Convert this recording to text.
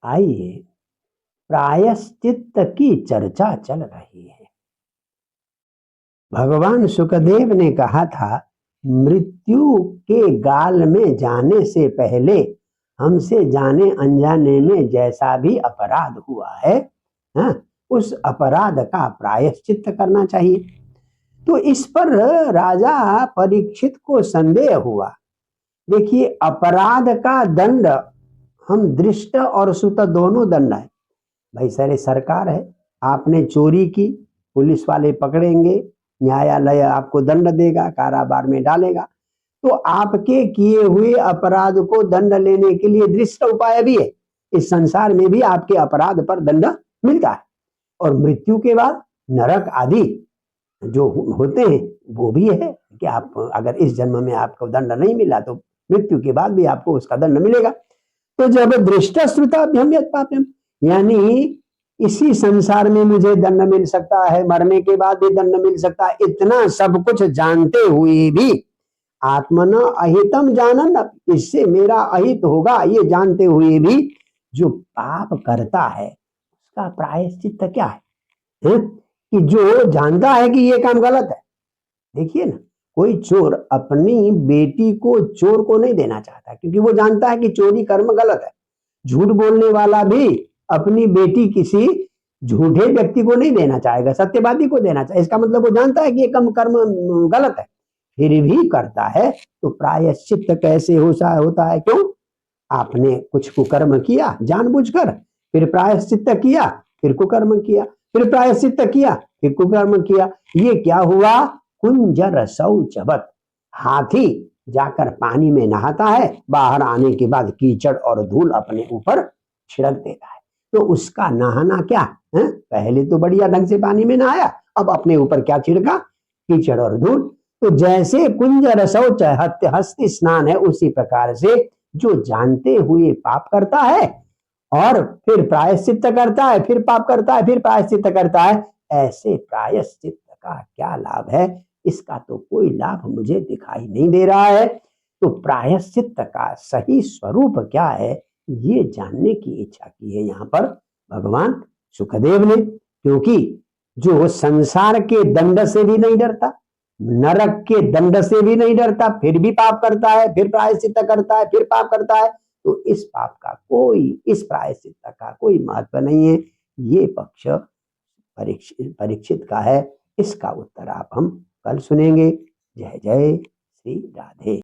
आइए, प्रायश्चित्त की चर्चा चल रही है। भगवान सुखदेव ने कहा था, मृत्यु के गाल में जाने से पहले हमसे जाने अनजाने में जैसा भी अपराध हुआ है, उस अपराध का प्रायश्चित्त करना चाहिए। तो इस पर राजा परीक्षित को संदेह हुआ। देखिए, अपराध का दंड हम दृष्ट और सुत दोनों दंड है। भाई सारे सरकार है, आपने चोरी की, पुलिस वाले पकड़ेंगे, न्यायालय आपको दंड देगा, कारागार में डालेगा। तो आपके किए हुए अपराध को दंड लेने के लिए दृष्ट उपाय भी है। इस संसार में भी आपके अपराध पर दंड मिलता है। और मृत्यु के बाद नरक आदि जो होते हैं वो भी है कि आप अगर इस जन्म में आपको दंड नहीं मिला तो मृत्यु के बाद भी आपको उसका दंड मिलेगा। तो जब दृष्ट श्रुताभ्यम यत् पाप्यम, यानी इसी संसार में मुझे दंड मिल सकता है, मरने के बाद भी दंड मिल सकता है, इतना सब कुछ जानते हुए भी आत्मन अहितम जानन, इससे मेरा अहित होगा ये जानते हुए भी जो पाप करता है उसका प्रायश्चित्त क्या है? कि जो जानता है कि ये काम गलत है। देखिए ना, कोई चोर अपनी बेटी को चोर को नहीं देना चाहता क्योंकि वो जानता है कि चोरी कर्म गलत है। झूठ बोलने वाला भी अपनी बेटी किसी झूठे व्यक्ति को नहीं देना चाहेगा, सत्यवादी को देना चाहे। इसका मतलब वो जानता है कि ये कर्म गलत है, फिर भी करता है। तो प्रायश्चित्त कैसे होता है? क्यों? आपने कुछ कुकर्म किया जानबूझकर, फिर प्रायश्चित्त किया, फिर कुकर्म किया, फिर प्रायश्चित्त किया, फिर कुकर्म किया। ये क्या हुआ? कुंजर शौचवत, हाथी जाकर पानी में नहाता है, बाहर आने के बाद कीचड़ और धूल अपने ऊपर छिड़क देता है। तो उसका नहाना क्या है? पहले तो बढ़िया ढंग से पानी में नहाया, अब अपने ऊपर क्या छिड़का? कीचड़ और धूल। तो जैसे कुंजर शौच हस्ति स्नान है, उसी प्रकार से जो जानते हुए पाप करता है और फिर प्रायश्चित्त करता है, फिर पाप करता है, फिर प्रायश्चित्त करता है, ऐसे प्रायश्चित्त का क्या लाभ है? इसका तो कोई लाभ मुझे दिखाई नहीं दे रहा है। तो प्रायश्चित्त का सही स्वरूप क्या है, ये जानने की इच्छा की है यहाँ पर भगवान सुखदेव ने। क्योंकि जो संसार के दंड से भी नहीं डरता, नरक के दंड से भी नहीं डरता, फिर भी पाप करता है, फिर प्रायश्चित्त करता है, फिर पाप करता है, तो इस पाप का इस प्रायश्चित्त का कोई महत्व नहीं है। ये पक्ष परीक्षित का है। इसका उत्तर आप हम कल सुनेंगे। जय जय श्री राधे।